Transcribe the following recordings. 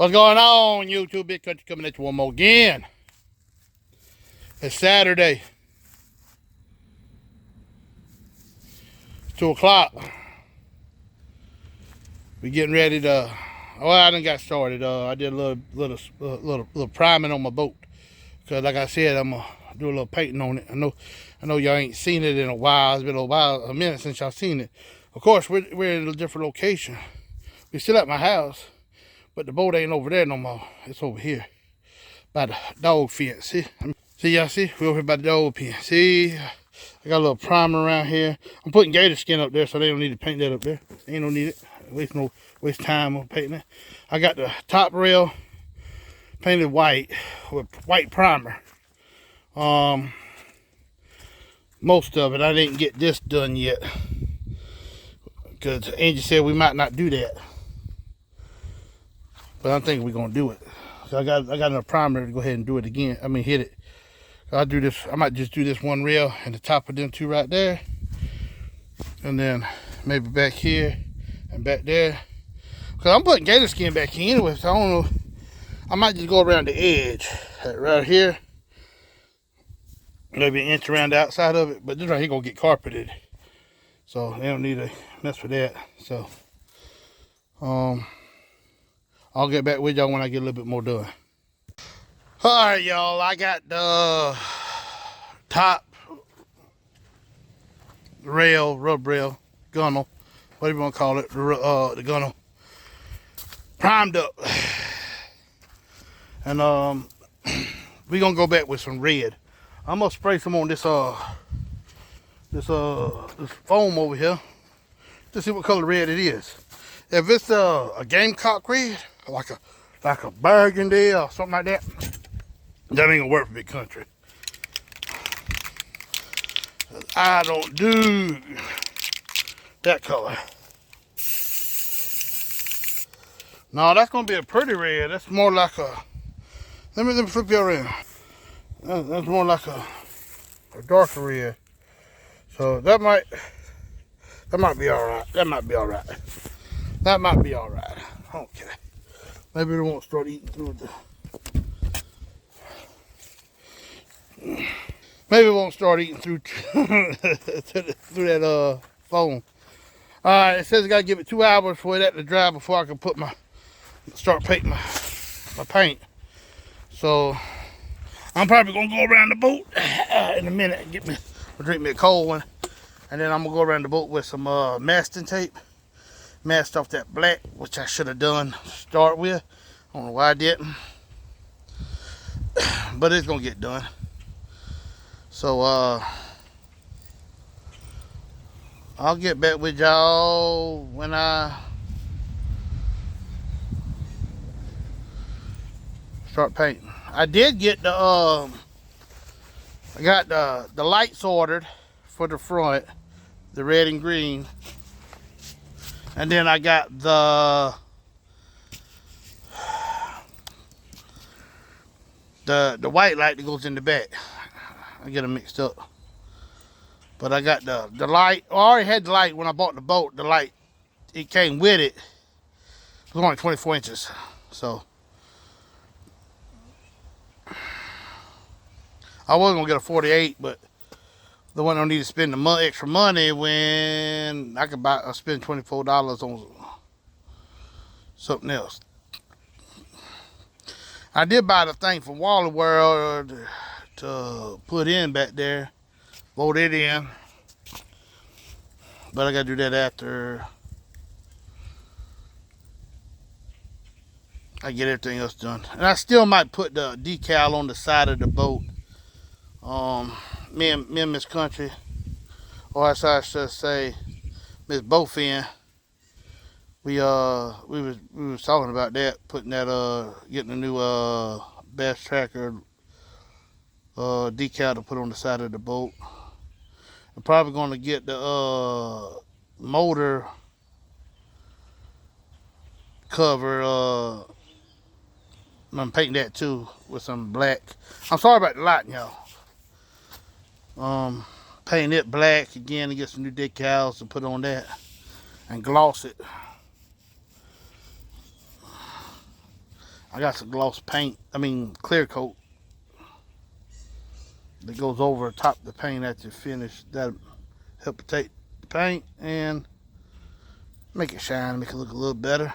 What's going on, YouTube? Big Country coming at you one more again. It's Saturday. It's 2 o'clock. We getting ready to. Well, I done got started. I did a little priming on my boat. Cause like I said, I'm gonna do a little painting on it. I know y'all ain't seen it in a while. It's been a minute since y'all seen it. Of course, we're in a different location. We still at my house, but the boat ain't over there no more. It's over here by the dog fence. See, y'all see? We're over here by the dog pen. See? I got a little primer around here. I'm putting gator skin up there so they don't need to paint that up there. They ain't no need it. Waste time on painting it. I got the top rail painted white with white primer. Most of it. I didn't get this done yet. Because Angie said we might not do that. But I'm thinking we're gonna do it. So I got enough primer to go ahead and do it again. I mean hit it. I'll do this. I might just do this one rail and the top of them two right there, and then maybe back here and back there. Cause I'm putting gator skin back here anyway, so I don't know. I might just go around the edge, right here, maybe an inch around the outside of it. But this right here gonna get carpeted, so they don't need to mess with that. So, I'll get back with y'all when I get a little bit more done. All right, y'all. I got the top rail, rub rail, gunnel, whatever you want to call it, the gunnel, primed up, and we gonna go back with some red. I'm gonna spray some on this foam over here to see what color red it is. If it's a gamecock red, like a burgundy or something like that, that ain't gonna work for Big Country. I don't do that color. No, that's gonna be a pretty red. That's more like a. Let me flip you around. That's more like a darker red. So that might be all right. That might be all right. That might be all right. Okay. Maybe it won't start eating through the. Maybe it won't start eating through through that foam. All right, it says I gotta give it 2 hours for that to dry before I can start painting my paint. So I'm probably gonna go around the boat in a minute and drink me a cold one, and then I'm gonna go around the boat with some masking tape, masked off that black, which I should have done to start with. I don't know why I didn't, but it's gonna get done. So I'll get back with y'all when I start painting. I did get I got the lights ordered for the front, the red and green, and then I got the white light that goes in the back. I get them mixed up. But I got the light. I already had the light when I bought the boat. The light, it came with it. It was only 24 inches. So I was going to get a 48, but the one don't need to spend the extra money when I could spend $24 on something else. I did buy the thing from Wally World to put in back there, load it in, but I gotta do that after I get everything else done. And I still might put the decal on the side of the boat. Me and Miss Country, or as I should say, Miss Bowfin, we was talking about that, putting that getting a new Bass Tracker decal to put on the side of the boat. I'm probably going to get the motor cover. I'm painting that too with some black. I'm sorry about the lighting, y'all. Paint it black again to get some new decals to put on that and gloss it. I got some gloss paint, clear coat that goes over top the paint after you finish. That'll help protect the paint and make it shine, make it look a little better.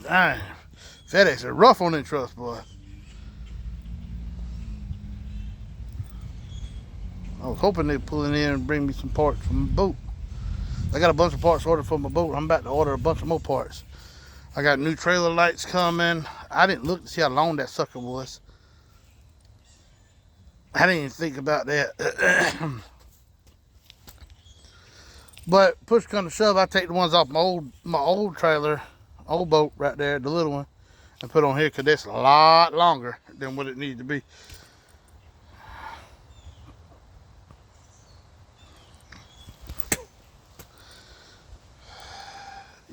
Dang, FedEx is rough on that trucks, boy. I was hoping they'd pull in and bring me some parts from the boat. I got a bunch of parts ordered for my boat. I'm about to order a bunch of more parts. I got new trailer lights coming. I didn't look to see how long that sucker was. I didn't even think about that. But push come to shove, I take the ones off my old trailer, old boat right there, the little one, and put on here because that's a lot longer than what it needs to be.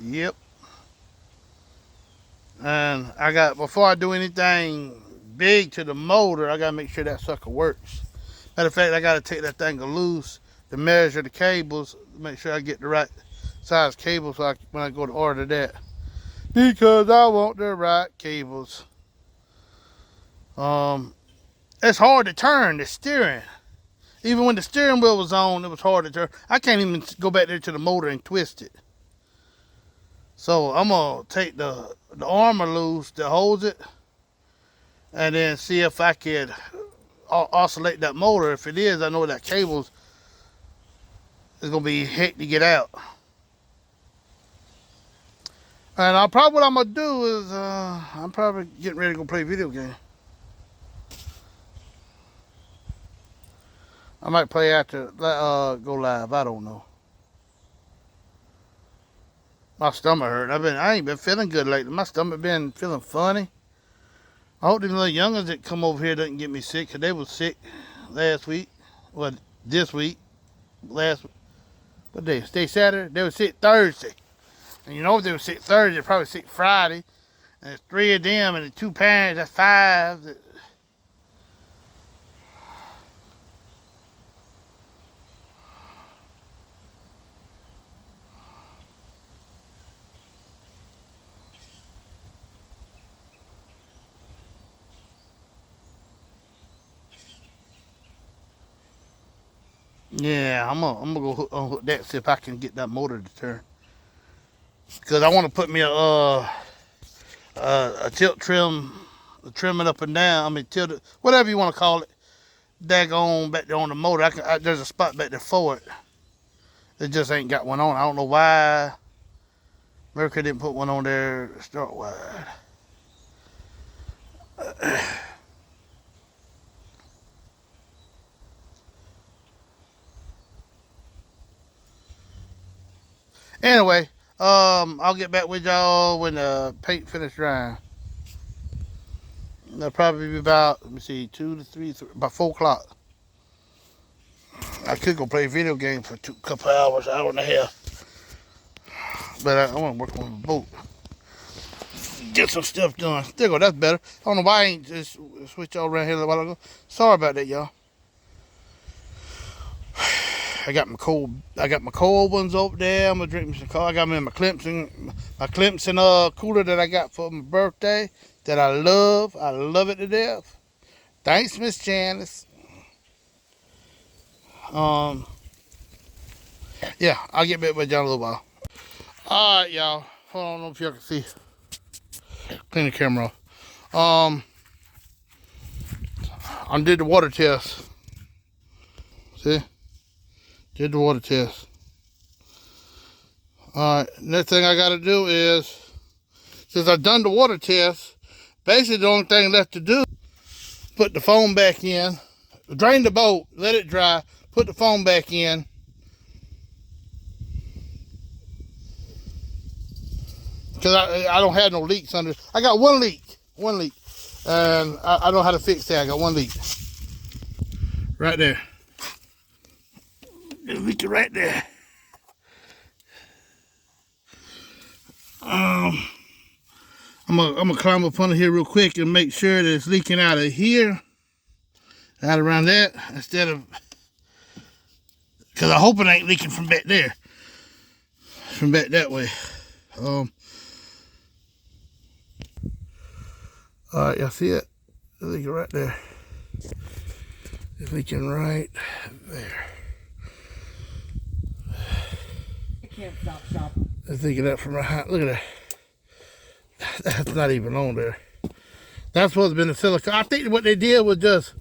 Yep. And I got, before I do anything big to the motor, I gotta make sure that sucker works. Matter of fact, I gotta take that thing loose to measure the cables, make sure I get the right size cable so when I go to order that. Because I want the right cables. It's hard to turn the steering. Even when the steering wheel was on, it was hard to turn. I can't even go back there to the motor and twist it. So I'm gonna take the armor loose that holds it, and then see if I could oscillate that motor. If it is, I know that cables is gonna be heck to get out. And what I'm gonna do is I'm probably getting ready to go play a video game. I might play after go live. I don't know. My stomach hurt. I ain't been feeling good lately. My stomach been feeling funny. I hope them little youngins that come over here doesn't get me sick, because they was sick last week. Well, this week. What day? Stay Saturday? They were sick Thursday. And you know if they were sick Thursday, they're probably sick Friday. And there's 3 of them and the 2 parents, that's 5. Yeah, I'm gonna go hook that, see if I can get that motor to turn. Because I want to put me a tilt trim, trimming up and down. Tilt it, whatever you want to call it. Daggone back there on the motor. There's a spot back there for it. It just ain't got one on. I don't know why America didn't put one on there to start wide. Anyway, I'll get back with y'all when the paint finished drying. That'll probably be about, let me see, 2 to 3, about 4 o'clock. I could go play a video game for a couple hours, hour and a half. But I want to work on the boat. Get some stuff done. There you go, that's better. I don't know why I ain't just switch all around here a little while ago. Sorry about that, y'all. I got my cold ones over there. I'm gonna drink me some coffee. I got them in my Clemson cooler that I got for my birthday that I love. I love it to death. Thanks, Miss Janice. Yeah, I'll get back with y'all in a little while. All right, y'all. Hold on, I don't know if y'all can see. Clean the camera off. I did the water test. See? Did the water test. Alright, next thing I gotta do is, since I've done the water test, basically the only thing left to do, put the foam back in, drain the boat, let it dry, put the foam back in. Because I don't have no leaks under. I got one leak. And I know how to fix that. I got one leak. Right there. Leak right there. I'm gonna climb up under here real quick and make sure that it's leaking out of here, out around that, instead of, because I hope it ain't leaking from back there. from back that way. All right, y'all see it? It's leaking right there. It's leaking right there. I can't stop shopping. It's leaking up from behind. Look at that. That's not even on there. That's supposed to be the silicone. I think what they did was just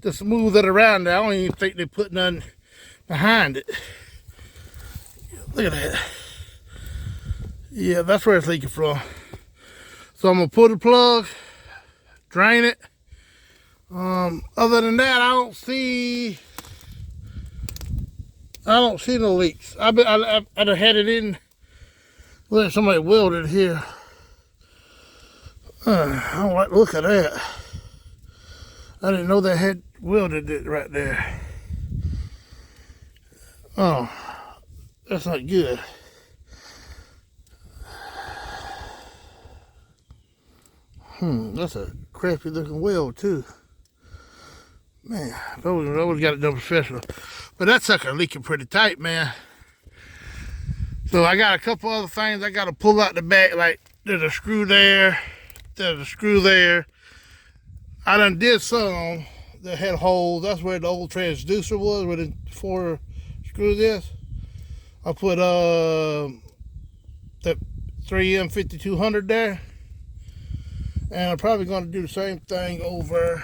to smooth it around there. I don't even think they put nothing behind it. Look at that. Yeah, that's where it's leaking from. So I'm gonna pull the plug, drain it. Other than that, I don't see no leaks. I'd have had it in. Let somebody weld it here. I don't like the look of that. I didn't know they had welded it right there. Oh, that's not good. That's a crappy looking weld too. Man, I always got it done professional. But that sucker leaking pretty tight, man. So I got a couple other things I got to pull out the back. Like there's a screw there, there's a screw there. I done did some that had holes. That's where the old transducer was, where the 4 screws is. I put that 3M 5200 there. And I'm probably going to do the same thing over,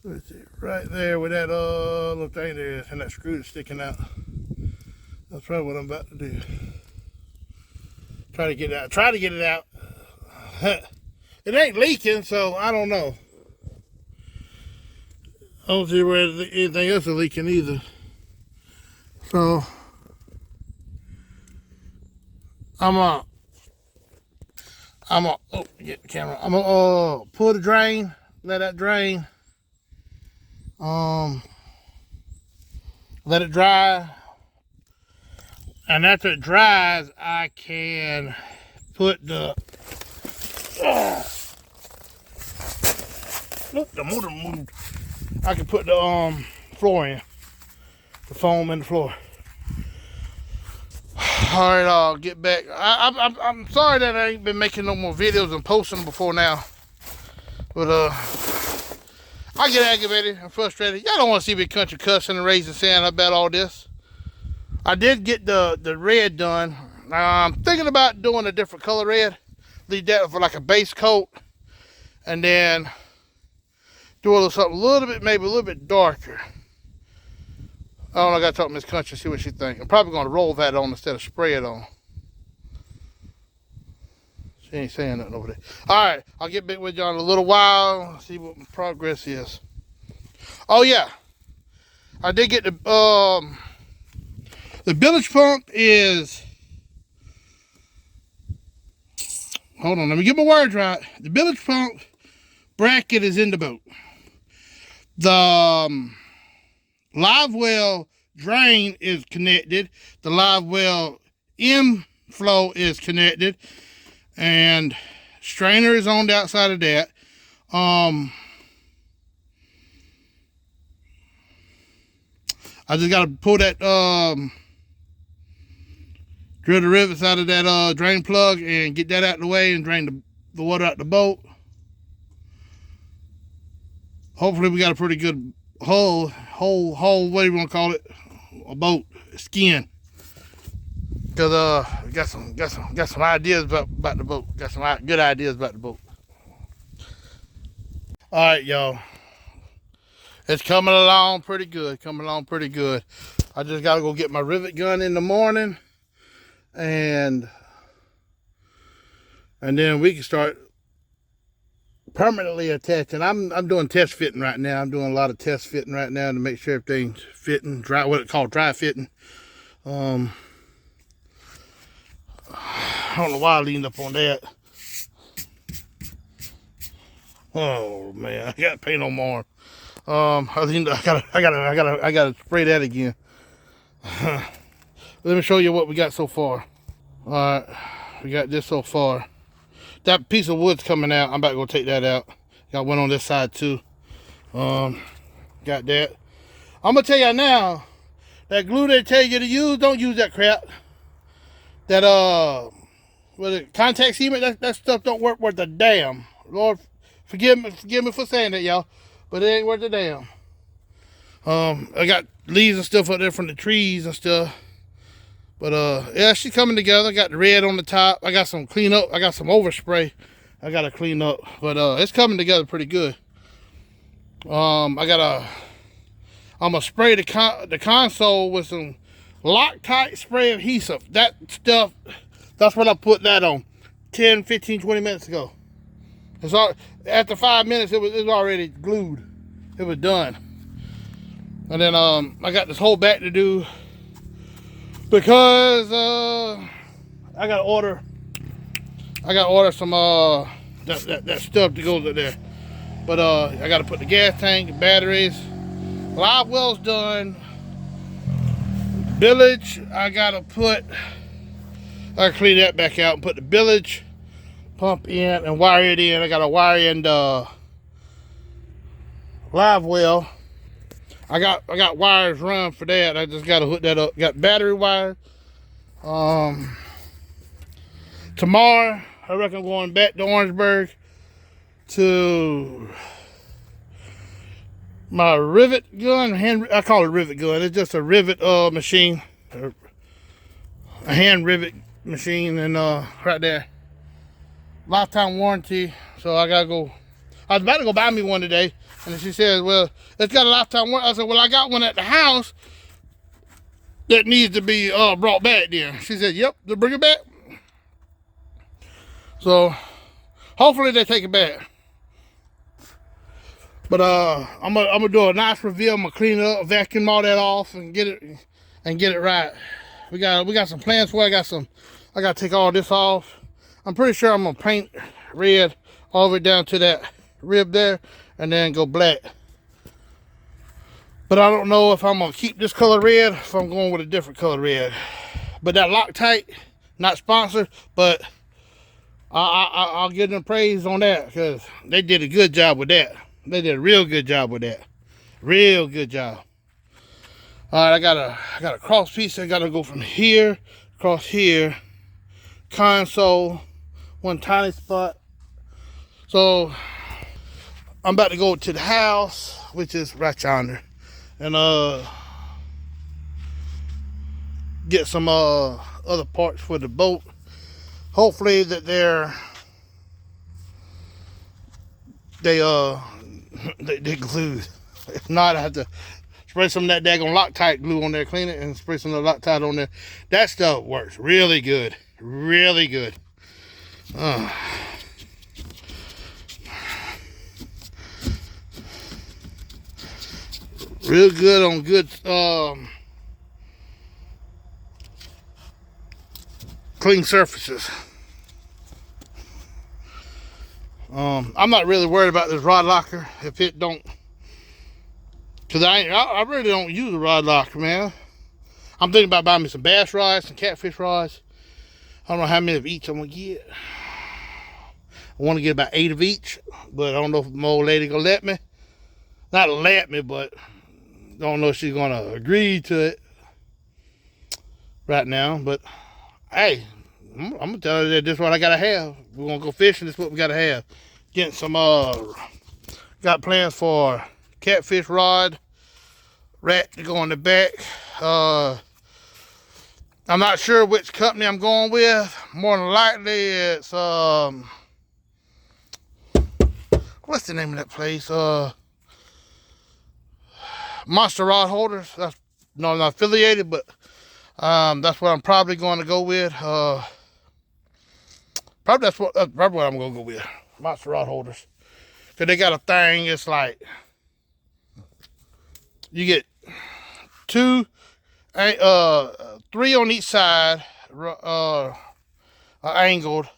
let's see, right there where that little thing there is, and that screw is sticking out. That's probably what I'm about to do. Try to get it out. It ain't leaking, so I don't know. I don't see where anything else is leaking either. So get the camera. I'm gonna pull the drain, let that drain. Let it dry. And after it dries, I can put the look, the motor moved. I can put the floor in. The foam in the floor. All right, I'll get back. I'm sorry that I ain't been making no more videos and posting them before now. But I get aggravated and frustrated. Y'all don't want to see Big Country cussing and raising sand about all this. I did get the red done. I'm thinking about doing a different color red. Leave that for like a base coat. And then do a little something maybe a little bit darker. I don't know, I gotta talk to Miss Country and see what she thinks. I'm probably gonna roll that on instead of spray it on. She ain't saying nothing over there. All right, I'll get back with y'all in a little while, see what my progress is. Oh yeah, I did get the bilge pump is, hold on, let me get my words right. The bilge pump bracket is in the boat. The live well drain is connected. The live well inflow is connected. And strainer is on the outside of that. I just got to pull that, drill the rivets out of that drain plug and get that out of the way and drain the water out the boat. Hopefully we got a pretty good hull, what do you want to call it? A boat, skin. Cause got some ideas about the boat. Got some good ideas about the boat. All right, y'all. It's coming along pretty good. I just gotta go get my rivet gun in the morning, and then we can start permanently attaching. I'm doing test fitting right now. I'm doing a lot of test fitting right now to make sure everything's fitting. What it's called, dry fitting. I don't know why I leaned up on that. Oh man, I got paint on my arm. I gotta spray that again. Let me show you what we got so far. All right, we got this so far. That piece of wood's coming out. I'm about to go take that out. Got one on this side too. Got that. I'm gonna tell y'all now, that glue they tell you to use, don't use that crap. that with it contact cement, that stuff don't work worth a damn. Lord, forgive me for saying that, y'all, but it ain't worth a damn. I got leaves and stuff up there from the trees and stuff. But yeah, she's coming together. Got the red on the top. I got some clean up. I got some overspray I gotta clean up. But it's coming together pretty good. I'm gonna spray the console with some Loctite spray adhesive. That stuff, that's what I put that on 10, 15, 20 minutes ago. It's all, after 5 minutes, it was already glued. It was done. And then I got this whole back to do because I gotta order some that stuff that goes up there. But I gotta put the gas tank, the batteries, live wells done. Village, I gotta clean that back out and put the village pump in and wire it in. I gotta wire in the live well. I got wires run for that. I just gotta hook that up. Got battery wire. Tomorrow, I reckon I'm going back to Orangeburg to my rivet gun. I call it rivet gun. It's just a rivet machine, a hand rivet machine, and right there, lifetime warranty. So I gotta go. I was about to go buy me one today, and she said, "Well, it's got a lifetime warranty." I said, "Well, I got one at the house that needs to be brought back there." She said, "Yep, they'll bring it back." So hopefully they take it back. But I'm gonna do a nice reveal. I'm gonna clean it up, vacuum all that off, and get it right. We got some plans for it. I gotta take all this off. I'm pretty sure I'm gonna paint red all the way down to that rib there, and then go black. But I don't know if I'm gonna keep this color red, if I'm going with a different color red. But that Loctite, not sponsored, but I'll give them praise on that because they did a good job with that. They did a real good job with that. Real good job. All right, I got a cross piece. I gotta go from here across here. Console, one tiny spot. So I'm about to go to the house, which is right yonder, and get some other parts for the boat. Hopefully that they glued. If not, I have to spray some of that daggone Loctite glue on there, clean it, and spray some of the Loctite on there. That stuff works really good. Really good. Real good on good clean surfaces. I'm not really worried about this rod locker if it don't, cause I really don't use a rod locker, man. I'm thinking about buying me some bass rods, some catfish rods. I don't know how many of each I'm gonna get. I want to get about 8 of each, but I don't know if my old lady gonna let me. Not let me, but I don't know if she's gonna agree to it right now. But hey, I'm gonna tell her that this is what I gotta have. We're gonna go fishing. This is what we gotta have. Getting some got plans for catfish rod, rat to go in the back. I'm not sure which company I'm going with. More than likely it's what's the name of that place? Monster Rod Holders. That's no, not affiliated, but that's what I'm probably going to go with. Probably that's probably what I'm gonna go with. Monster Rod Holders. Cause they got a thing. It's like you get 2, 3 on each side, angled.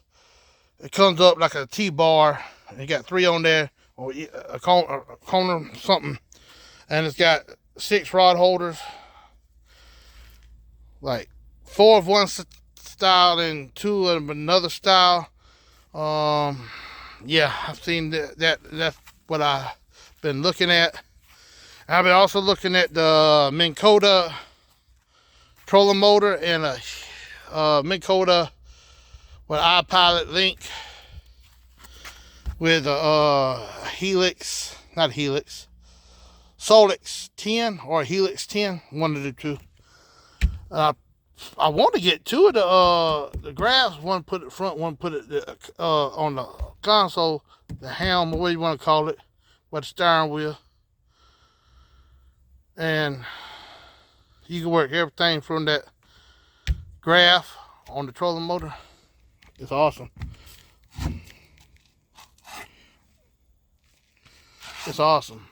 It comes up like a T-bar. You got 3 on there, or a corner, something, and it's got 6 rod holders, like 4 of one style and 2 of another style. Yeah, I've seen that. That's what I've been looking at. I've been also looking at the Minn Kota trolling motor and Minn Kota with iPilot link with Helix, not Helix, Solix 10 or Helix 10, one of the two. I want to get two of the graphs. One put it front, one put it on the console, the helm, what you want to call it, with the steering wheel. And you can work everything from that graph on the trolling motor. It's awesome. It's awesome.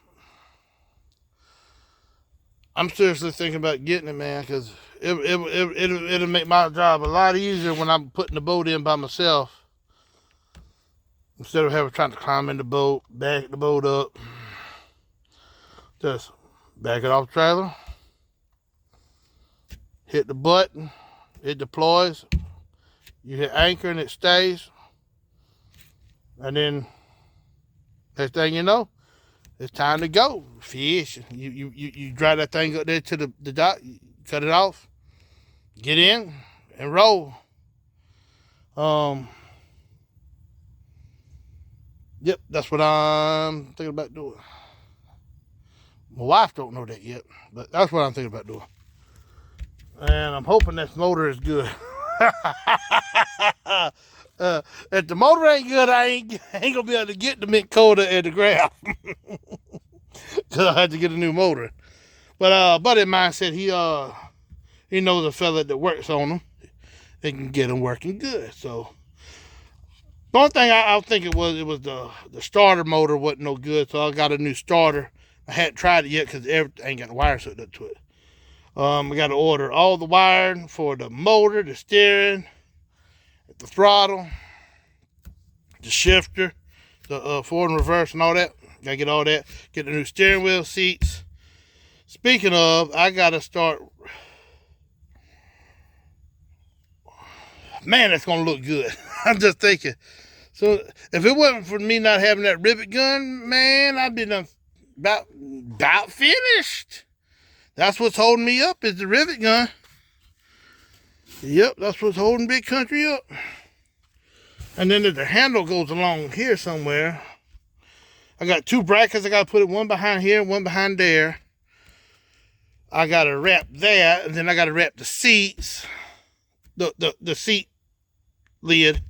I'm seriously thinking about getting it, man, because it'll make my job a lot easier when I'm putting the boat in by myself. Instead of trying to climb in the boat, back the boat up. Just back it off the trailer. Hit the button. It deploys. You hit anchor and it stays. And then, next thing you know, it's time to go. Fish. You drive that thing up there to the dock, cut it off, get in, and roll. Yep, that's what I'm thinking about doing. My wife don't know that yet, but that's what I'm thinking about doing. And I'm hoping this motor is good. If the motor ain't good, I ain't gonna be able to get the Minn Kota and the graph. Cause I had to get a new motor. But a buddy of mine said he knows a fella that works on them. They can get them working good. So the only thing I think it was the starter motor wasn't no good. So I got a new starter. I hadn't tried it yet because I ain't got the wires hooked up to it. I got to order all the wiring for the motor, the steering, the throttle, the shifter, the forward and reverse and all that. Got to get all that. Get the new steering wheel, seats. Speaking of, I got to start. Man, that's going to look good. I'm just thinking. So if it wasn't for me not having that rivet gun, man, I'd be done about finished. That's what's holding me up is the rivet gun. Yep, that's what's holding Big Country up. And then the handle goes along here somewhere. I got two brackets. I got to put it one behind here, one behind there. I got to wrap that, and then I got to wrap the seats, the seat lid.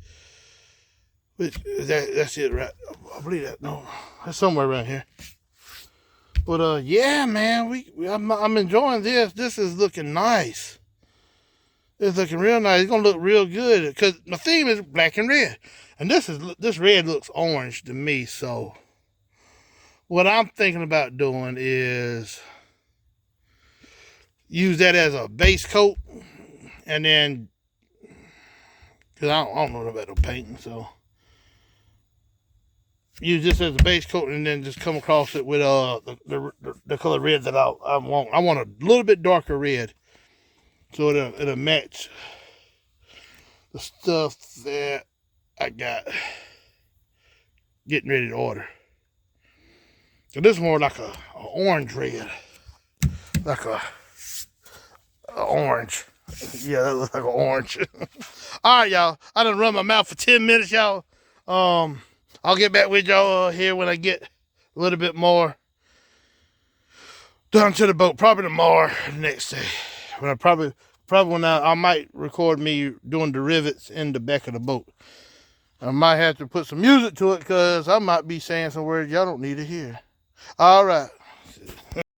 That's it, right? I believe that. No, that's somewhere around here. But yeah, man, I'm enjoying this. This is looking nice. It's looking real nice. It's gonna look real good because my theme is black and red, and this red looks orange to me. So what I'm thinking about doing is use that as a base coat, and then because I don't know about no painting, so use this as a base coat and then just come across it with the color red that I want. I want a little bit darker red so it'll match the stuff that I got getting ready to order. So this is more like a orange red, like a orange. Yeah, that looks like an orange. All right, y'all. I done run my mouth for 10 minutes, y'all. I'll get back with y'all here when I get a little bit more done to the boat. Probably tomorrow, the next day. When when I might record me doing the rivets in the back of the boat. I might have to put some music to it because I might be saying some words y'all don't need to hear. All right.